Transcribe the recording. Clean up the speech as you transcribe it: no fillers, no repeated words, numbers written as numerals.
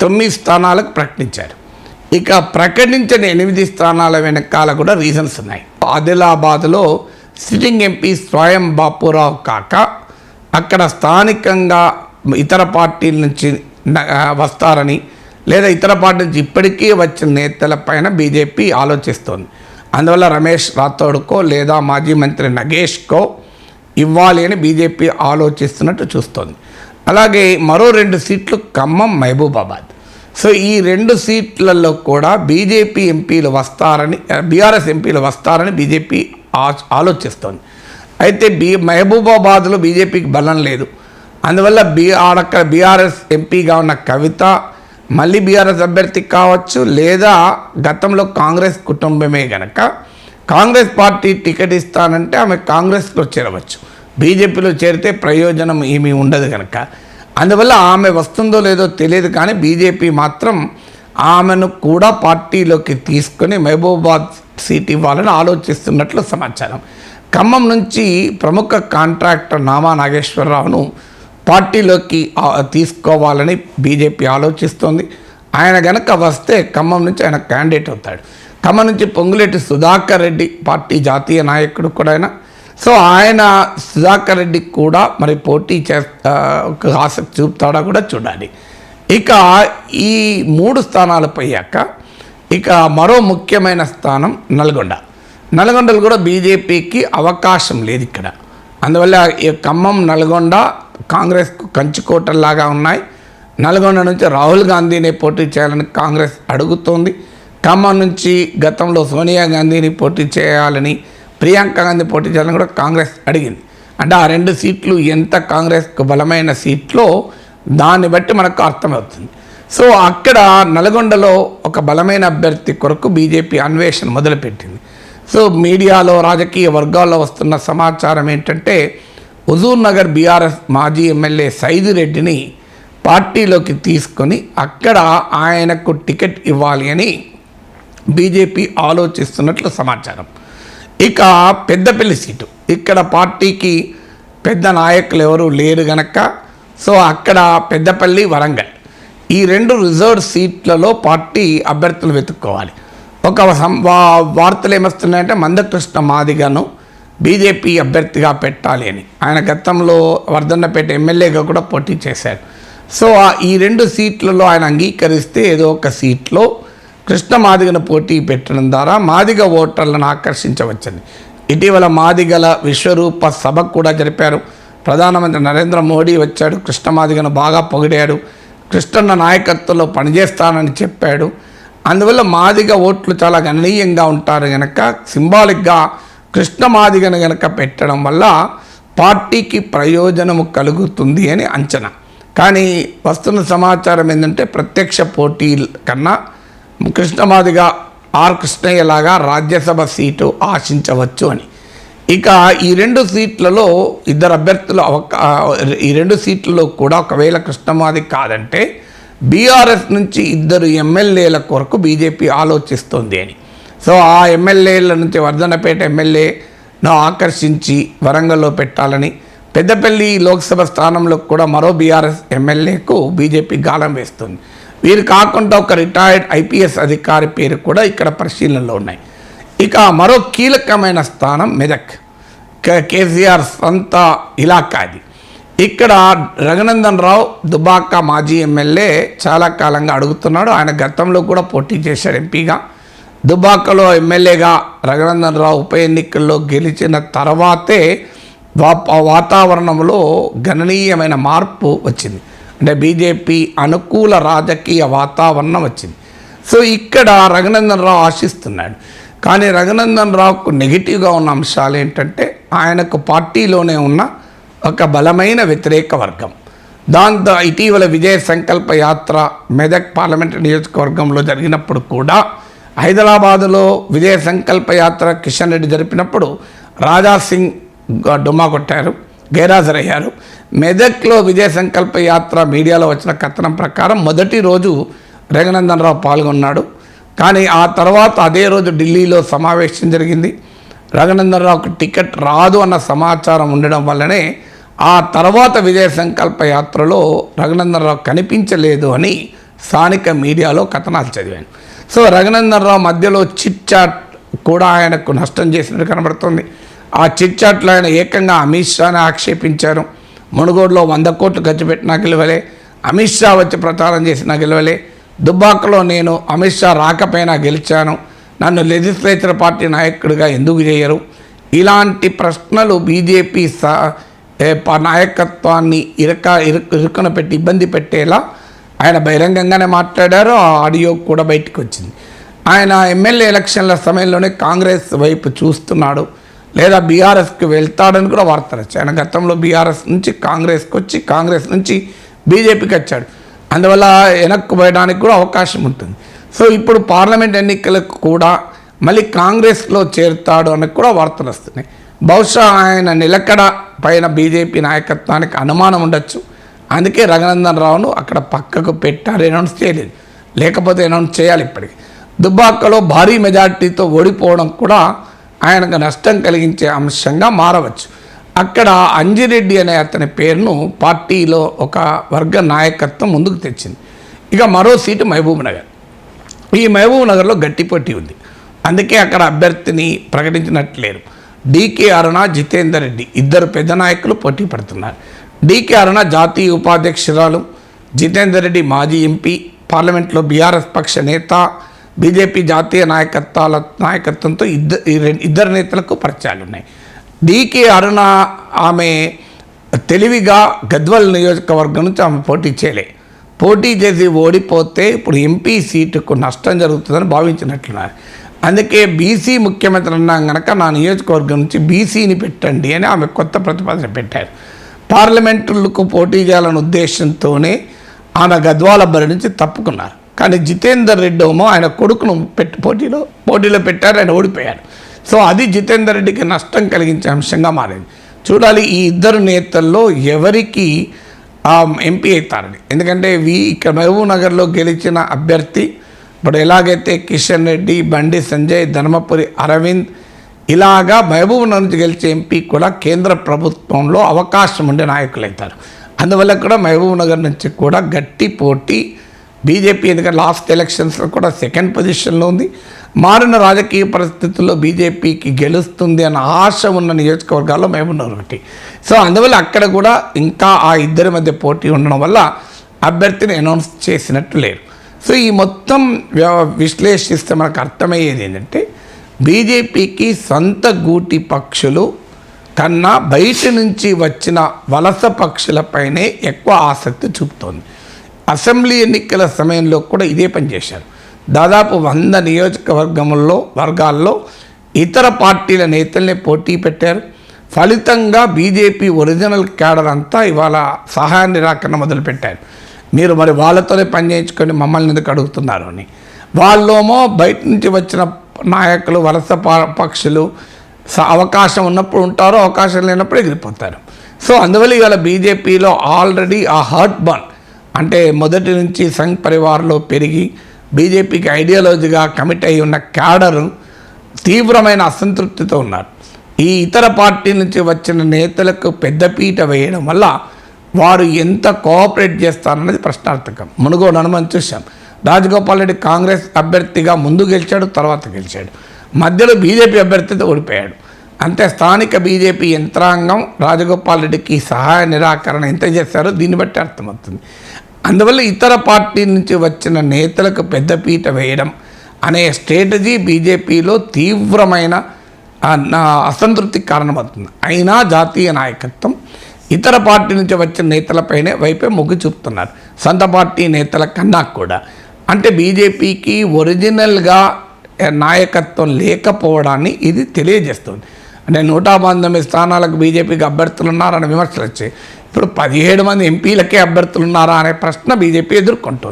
9 స్థానాలకు ప్రకటించారు. ఇక ప్రకటించిన 8 స్థానాల వెనకాల కూడా రీజన్స్ ఉన్నాయి. ఆదిలాబాద్లో సిట్టింగ్ ఎంపీ స్వయం బాపురావు కాక అక్కడ స్థానికంగా ఇతర పార్టీల నుంచి వస్తారని లేదా ఇతర పార్టీ నుంచి ఇప్పటికీ వచ్చిన నేతలపైన బీజేపీ ఆలోచిస్తోంది. అందువల్ల రమేష్ రాథోడ్కో లేదా మాజీ మంత్రి నగేష్కో ఇవ్వాలి అని బీజేపీ ఆలోచిస్తున్నట్టు చూస్తోంది. అలాగే మరో 2 సీట్లు ఖమ్మం, మహబూబాబాద్. సో ఈ 2 సీట్లలో కూడా బీజేపీ ఎంపీలు వస్తారని, బీఆర్ఎస్ ఎంపీలు వస్తారని బీజేపీ ఆలోచిస్తోంది. అయితే మహబూబాబాద్లో బీజేపీకి బలం లేదు. అందువల్ల అక్కడ బీఆర్ఎస్ ఎంపీగా ఉన్న కవిత మళ్ళీ బీఆర్ఎస్ అభ్యర్థి కావచ్చు, లేదా గతంలో కాంగ్రెస్ కుటుంబమే గనక కాంగ్రెస్ పార్టీ టికెట్ ఇస్తానంటే ఆమె కాంగ్రెస్లో చేరవచ్చు. బీజేపీలో చేరితే ప్రయోజనం ఏమీ ఉండదు కనుక అందువల్ల ఆమె వస్తుందో లేదో తెలియదు. కానీ బీజేపీ మాత్రం ఆమెను కూడా పార్టీలోకి తీసుకొని మహబూబాబాద్ సీట్ ఇవ్వాలని ఆలోచిస్తున్నట్లు సమాచారం. ఖమ్మం నుంచి ప్రముఖ కాంట్రాక్టర్ నామా నాగేశ్వరరావును పార్టీలోకి తీసుకోవాలని బీజేపీ ఆలోచిస్తోంది. ఆయన గనక వస్తే ఖమ్మం నుంచి ఆయన క్యాండిడేట్ అవుతాడు. ఖమ్మం నుంచి పొంగులేటి సుధాకర్ రెడ్డి పార్టీ జాతీయ నాయకుడు కూడా ఆయన. సో ఆయన సుధాకర్ రెడ్డి కూడా మరి పోటీ ఆసక్తి చూపుతాడా కూడా చూడాలి. ఇక ఈ 3 స్థానాలు పోయాక ఇక మరో ముఖ్యమైన స్థానం నల్గొండలో కూడా బీజేపీకి అవకాశం లేదు ఇక్కడ. అందువల్ల ఈ ఖమ్మం, నల్గొండ కాంగ్రెస్కు కంచుకోటల్లాగా ఉన్నాయి. నల్గొండ నుంచి రాహుల్ గాంధీని పోటీ చేయాలని కాంగ్రెస్ అడుగుతోంది. ఖమ్మం నుంచి గతంలో సోనియా గాంధీని పోటీ చేయాలని, ప్రియాంక గాంధీ పోటీ చేయాలని కూడా కాంగ్రెస్ అడిగింది. అంటే ఆ 2 సీట్లు ఎంత కాంగ్రెస్కు బలమైన సీట్లో దాన్ని బట్టి మనకు అర్థమవుతుంది. సో అక్కడ నల్గొండలో ఒక బలమైన అభ్యర్థి కొరకు బీజేపీ అన్వేషణ మొదలుపెట్టింది. సో మీడియాలో, రాజకీయ వర్గాల్లో వస్తున్న సమాచారం ఏంటంటే హుజూర్ నగర్ బీఆర్ఎస్ మాజీ ఎమ్మెల్యే సైదిరెడ్డిని పార్టీలోకి తీసుకొని అక్కడ ఆయనకు టికెట్ ఇవ్వాలి అని బీజేపీ ఆలోచిస్తున్నట్లు సమాచారం. ఇక పెద్దపల్లి సీటు, ఇక్కడ పార్టీకి పెద్ద నాయకులు ఎవరు లేరు గనక సో అక్కడ పెద్దపల్లి, వరంగల్ ఈ 2 రిజర్వ్ సీట్లలో పార్టీ అభ్యర్థులు వెతుక్కోవాలి. ఒక వార్తలు ఏమొస్తున్నాయంటే మందకృష్ణ మాదిగను బీజేపీ అభ్యర్థిగా పెట్టాలి అని. ఆయన గతంలో వర్ధన్నపేట ఎమ్మెల్యేగా కూడా పోటీ చేశారు. సో ఈ 2 సీట్లలో ఆయన అంగీకరిస్తే ఏదో ఒక సీట్లో కృష్ణ మాదిగను పోటీ పెట్టడం ద్వారా మాదిగ ఓటర్లను ఆకర్షించవచ్చని. ఇటీవల మాదిగల విశ్వరూప సభ కూడా జరిపారు. ప్రధానమంత్రి నరేంద్ర మోడీ వచ్చాడు, కృష్ణ మాదిగను బాగా పొగిడాడు, కృష్ణన్న నాయకత్వంలో పనిచేస్తానని చెప్పాడు. అందువల్ల మాదిగ ఓట్లు చాలా గణనీయంగా ఉంటారు కనుక సింబాలిక్గా కృష్ణ మాదిగను గనక పెట్టడం వల్ల పార్టీకి ప్రయోజనము కలుగుతుంది అని అంచనా. కానీ వస్తున్న సమాచారం ఏంటంటే ప్రత్యక్ష పోటీ కన్నా కృష్ణ మాదిగ ఆర్ కృష్ణయ్య లాగా రాజ్యసభ సీటు ఆశించవచ్చు అని. ఇక ఈ 2 సీట్లలో 2 అభ్యర్థులు ఈ 2 సీట్లలో కూడా ఒకవేళ కృష్ణమాది కాదంటే బీఆర్ఎస్ నుంచి 2 ఎమ్మెల్యేల కొరకు బీజేపీ ఆలోచిస్తోంది అని. సో ఆ ఎమ్మెల్యేల నుంచి వర్ధన్నపేట ఎమ్మెల్యేను ఆకర్షించి వరంగల్లో పెట్టాలని, పెద్దపల్లి లోక్సభ స్థానంలో కూడా మరో బీఆర్ఎస్ ఎమ్మెల్యేకు బీజేపీ గాలం వేస్తుంది. వీరు కాకుండా ఒక రిటైర్డ్ ఐపీఎస్ అధికారి పేరు కూడా ఇక్కడ పరిశీలనలో ఉన్నాయి. ఇక మరో కీలకమైన స్థానం మెదక్, కేసీఆర్ సొంత ఇలాకా అది. ఇక్కడ రఘునందన్ రావు దుబాక మాజీ ఎమ్మెల్యే చాలా కాలంగా అడుగుతున్నాడు. ఆయన గతంలో కూడా పోటీ చేశాడు ఎంపీగా. దుబాకలో ఎమ్మెల్యేగా రఘునందన్ రావు ఉప ఎన్నికల్లో గెలిచిన తర్వాతే వాతావరణంలో గణనీయమైన మార్పు వచ్చింది. అంటే బీజేపీ అనుకూల రాజకీయ వాతావరణం వచ్చింది. సో ఇక్కడ రఘునందన్ రావు ఆశిస్తున్నాడు. కానీ రఘునందన్ రావుకు నెగిటివ్గా ఉన్న అంశాలు ఏంటంటే ఆయనకు పార్టీలోనే ఉన్న ఒక బలమైన వ్యతిరేక వర్గం. దాంతో ఇటీవల విజయ సంకల్ప యాత్ర మెదక్ పార్లమెంటరీ నియోజకవర్గంలో జరిగినప్పుడు కూడా హైదరాబాదులో విజయ సంకల్ప యాత్ర కిషన్ రెడ్డి జరిపినప్పుడు రాజాసింగ్ డుమ్మా కొట్టారు, గైరాజరయ్యారు. మెదక్లో విజయ సంకల్ప యాత్ర మీడియాలో వచ్చిన కథనం ప్రకారం మొదటి రోజు రఘునందన్ రావు పాల్గొన్నాడు. కానీ ఆ తర్వాత అదే రోజు ఢిల్లీలో సమావేశం జరిగింది. రఘునందన్ రావుకు టికెట్ రాదు అన్న సమాచారం ఉండడం వల్లనే ఆ తర్వాత విజయ సంకల్ప యాత్రలో రఘునందన్ రావు కనిపించలేదు అని స్థానిక మీడియాలో కథనాలు చదివాను. సో రఘునందన్ రావు మధ్యలో చిట్ చాట్ కూడా ఆయనకు నష్టం చేసినట్టు కనబడుతుంది. ఆ చిట్ చాట్లో ఆయన ఏకంగా అమిత్ షాని ఆక్షేపించారు. మునుగోడులో 100 కోట్లు ఖర్చు పెట్టినా గెలవలే, అమిత్ షా వచ్చి ప్రచారం చేసినా గెలవలే, దుబ్బాకలో నేను అమిత్ షా రాకపోయినా గెలిచాను, నన్ను లెజిస్లేచర్ పార్టీ నాయకుడిగా ఎందుకు చేయరు, ఇలాంటి ప్రశ్నలు బీజేపీ నాయకత్వాన్ని ఇరుక్కున పెట్టి ఇబ్బంది పెట్టేలా ఆయన బహిరంగంగానే మాట్లాడారు. ఆ ఆడియో కూడా బయటకు వచ్చింది. ఆయన ఎమ్మెల్యే ఎలక్షన్ల సమయంలోనే కాంగ్రెస్ వైపు చూస్తున్నాడు, లేదా బీఆర్ఎస్కి వెళ్తాడని కూడా వార్తలు వచ్చాయి. ఆయన గతంలో బీఆర్ఎస్ నుంచి కాంగ్రెస్కి వచ్చి కాంగ్రెస్ నుంచి బీజేపీకి వచ్చాడు. అందువల్ల వెనక్కు పోయడానికి కూడా అవకాశం ఉంటుంది. సో ఇప్పుడు పార్లమెంట్ ఎన్నికలకు కూడా మళ్ళీ కాంగ్రెస్లో చేరుతాడు అని కూడా వార్తలు వస్తున్నాయి. బహుశా ఆయన నిలకడ పైన బీజేపీ నాయకత్వానికి అనుమానం ఉండొచ్చు. అందుకే రఘునందన్ రావును అక్కడ పక్కకు పెట్టారు, అనౌన్స్ చేయలేదు. లేకపోతే అనౌన్స్ చేయాలి. ఇప్పటికి దుబ్బాకలో భారీ మెజార్టీతో ఓడిపోవడం కూడా ఆయనకు నష్టం కలిగించే అంశంగా మారవచ్చు. అక్కడ అంజిరెడ్డి అనే అతని పేరును పార్టీలో ఒక వర్గ నాయకత్వం ముందుకు తెచ్చింది. ఇక మరో సీటు మహబూబ్ నగర్. ఈ మహబూబ్ నగర్లో గట్టి పోటీ ఉంది. అందుకే అక్కడ అభ్యర్థిని ప్రకటించినట్లేరు. డీకే అరుణ, జితేందర్ రెడ్డి ఇద్దరు పెద్ద నాయకులు పోటీ పడుతున్నారు. డీకే అరుణ జాతీయ ఉపాధ్యక్షురాలు, జితేందర్ రెడ్డి మాజీ ఎంపీ, పార్లమెంట్లో బీఆర్ఎస్ పక్ష నేత, బీజేపీ జాతీయ నాయకత్వంతో ఇద్దరు నేతలకు పరిచయాలు ఉన్నాయి. డీకే అరుణ ఆమె తెలివిగా గద్వాల్ నియోజకవర్గం నుంచి ఆమె పోటీ చేసి ఓడిపోతే ఇప్పుడు ఎంపీ సీటుకు నష్టం జరుగుతుందని భావించినట్లున్నారు. అందుకే బీసీ ముఖ్యమంత్రి అన్నాం కనుక నా నియోజకవర్గం నుంచి బీసీని పెట్టండి అని ఆమె కొత్త ప్రతిపాదన పెట్టారు. పార్లమెంటులకు పోటీ చేయాలనే ఉద్దేశంతోనే ఆమె గద్వాల బరి నుంచి తప్పుకున్నారు. కానీ జితేందర్ రెడ్డి ఏమో ఆయన కొడుకును పోటీలో పెట్టారు, ఆయన ఓడిపోయారు. సో అది జితేందర్ రెడ్డికి నష్టం కలిగించే అంశంగా మారింది. చూడాలి ఈ ఇద్దరు నేతల్లో ఎవరికి ఎంపీ అవుతారని. ఎందుకంటే ఇక్కడ మహబూబ్ నగర్లో గెలిచిన అభ్యర్థి ఇప్పుడు ఎలాగైతే కిషన్ రెడ్డి, బండి సంజయ్, ధర్మపురి అరవింద్ ఇలాగా మహబూబ్ నగర్ నుంచి గెలిచే ఎంపీ కూడా కేంద్ర ప్రభుత్వంలో అవకాశం ఉండే నాయకులు అవుతారు. అందువల్ల కూడా మహబూబ్ నగర్ నుంచి కూడా గట్టి పోటీ బీజేపీ, ఎందుకంటే లాస్ట్ ఎలక్షన్స్లో కూడా సెకండ్ పొజిషన్లో ఉంది. మారిన రాజకీయ పరిస్థితుల్లో బీజేపీకి గెలుస్తుంది అన్న ఆశ ఉన్న నియోజకవర్గాల్లో మహబూబ్ నగర్ ఒకటి. సో అందువల్ల అక్కడ కూడా ఇంకా ఆ ఇద్దరి మధ్య పోటీ ఉండడం వల్ల అభ్యర్థిని అనౌన్స్ చేసినట్టు లేరు. సో ఈ మొత్తం విశ్లేషిస్తే మనకు అర్థమయ్యేది ఏంటంటే బీజేపీకి సొంత గూటి పక్షులు కన్నా బయట నుంచి వచ్చిన వలస పక్షులపైనే ఎక్కువ ఆసక్తి చూపుతోంది. అసెంబ్లీ ఎన్నికల సమయంలో కూడా ఇదే పని చేశారు. దాదాపు 100 వర్గాల్లో ఇతర పార్టీల నేతల్ని పోటీ పెట్టారు. ఫలితంగా బీజేపీ ఒరిజినల్ క్యాడర్ అంతా ఇవాళ సహాయ నిరాకరణ మొదలుపెట్టారు. మీరు మరి వాళ్ళతోనే పని చేయించుకొని మమ్మల్ని ఎందుకు అడుగుతున్నారు అని. వాళ్ళేమో బయట నుంచి వచ్చిన నాయకులు, వలస పక్షులు అవకాశం ఉన్నప్పుడు ఉంటారు, అవకాశం లేనప్పుడు ఎగిరిపోతారు. సో అందువల్ల ఇవాళ బీజేపీలో ఆల్రెడీ ఆ హార్ట్ బర్న్ అంటే మొదటి నుంచి సంఘ్ పరివార్లో పెరిగి బీజేపీకి ఐడియాలజీగా కమిట్ అయి ఉన్న క్యాడరు తీవ్రమైన అసంతృప్తితో ఉన్నారు. ఈ ఇతర పార్టీ నుంచి వచ్చిన నేతలకు పెద్దపీట వేయడం వల్ల వారు ఎంత కోఆపరేట్ చేస్తారన్నది ప్రశ్నార్థకం. మునుగోడు హనుమంత్ చూశాం. రాజగోపాల్ రెడ్డి కాంగ్రెస్ అభ్యర్థిగా ముందు గెలిచాడు, తర్వాత గెలిచాడు. మధ్యలో బీజేపీ అభ్యర్థితో ఓడిపోయాడు. అంతే స్థానిక బీజేపీ యంత్రాంగం రాజగోపాల్ రెడ్డికి సహాయ నిరాకరణ ఎంత చేశారో దీన్ని బట్టి అర్థమవుతుంది. అందువల్ల ఇతర పార్టీ నుంచి వచ్చిన నేతలకు పెద్దపీట వేయడం అనే స్ట్రాటజీ బీజేపీలో తీవ్రమైన అసంతృప్తికి కారణమవుతుంది. అయినా జాతీయ నాయకత్వం ఇతర పార్టీ నుంచి వచ్చిన నేతలపైనే వైపే మొగ్గు చూపుతున్నారు, సొంత పార్టీ నేతల కన్నా కూడా. అంటే బీజేపీకి ఒరిజినల్గా నాయకత్వం లేకపోవడాన్ని ఇది తెలియజేస్తుంది. అంటే 119 స్థానాలకు బీజేపీకి అభ్యర్థులు ఉన్నారనే విమర్శలు వచ్చాయి. ఇప్పుడు 17 మంది ఎంపీలకే అభ్యర్థులు ఉన్నారా అనే ప్రశ్న బీజేపీ ఎదుర్కొంటుంది.